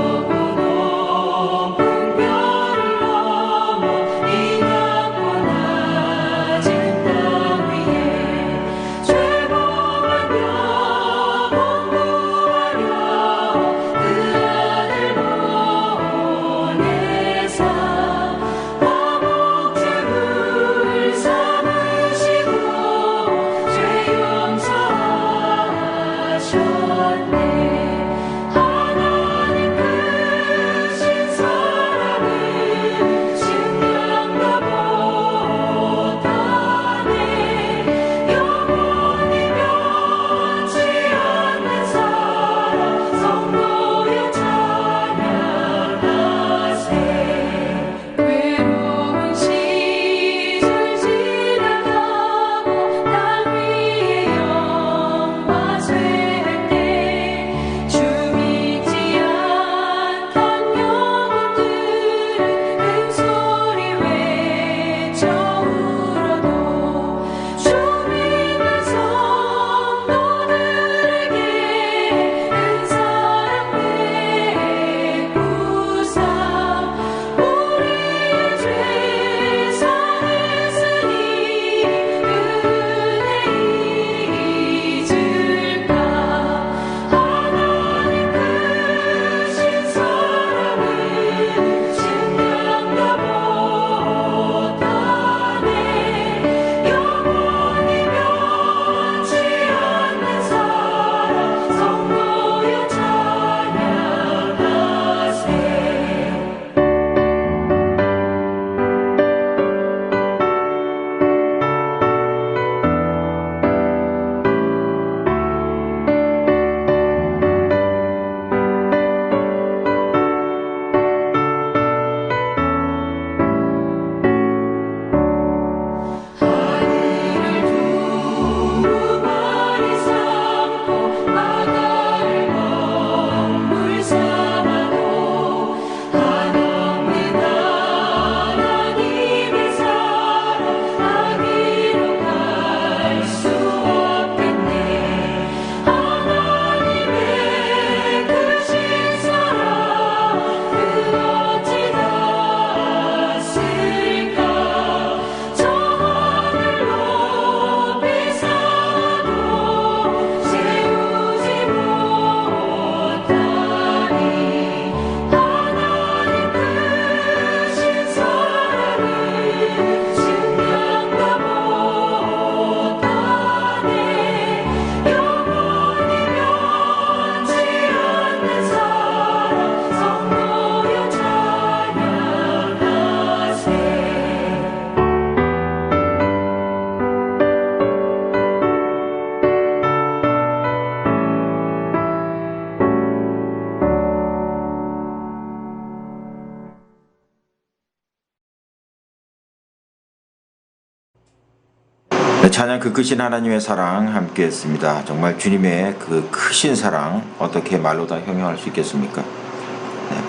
찬양 그 크신 하나님의 사랑 함께 했습니다. 정말 주님의 그 크신 사랑 어떻게 말로 다 형용할 수 있겠습니까?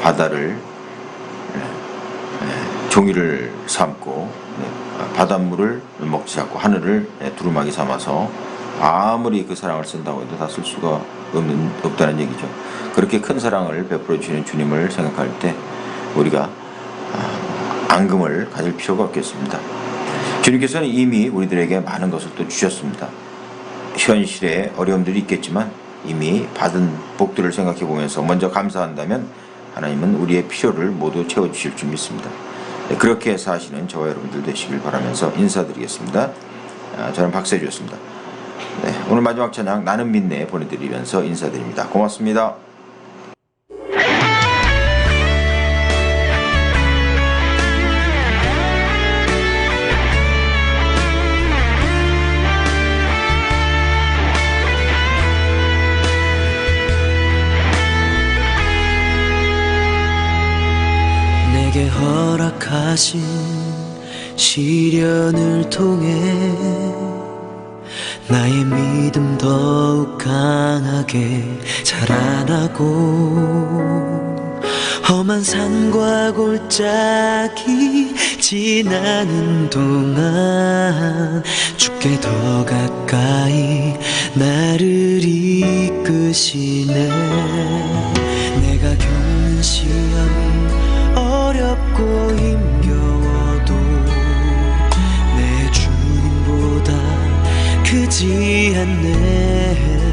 바다를 종이를 삼고 바닷물을 먹지 않고 하늘을 두루마기 삼아서 아무리 그 사랑을 쓴다고 해도 다 쓸 수가 없다는 얘기죠. 그렇게 큰 사랑을 베풀어 주시는 주님을 생각할 때 우리가 앙금을 가질 필요가 없겠습니다. 주님께서는 이미 우리들에게 많은 것을 또 주셨습니다. 현실에 어려움들이 있겠지만 이미 받은 복들을 생각해 보면서 먼저 감사한다면 하나님은 우리의 필요를 모두 채워주실 줄 믿습니다. 그렇게 사시는 저와 여러분들 되시길 바라면서 인사드리겠습니다. 저는 박세주였습니다. 오늘 마지막 찬양 나는 믿네 보내드리면서 인사드립니다. 고맙습니다. 내게 허락하신 시련을 통해 나의 믿음 더욱 강하게 자라나고 험한 산과 골짜기 지나는 동안 주께 더 가까이 나를 이끄시네. 내가 겪는 시험이 어렵고 힘겨워도 내 주님보다 크지 않네.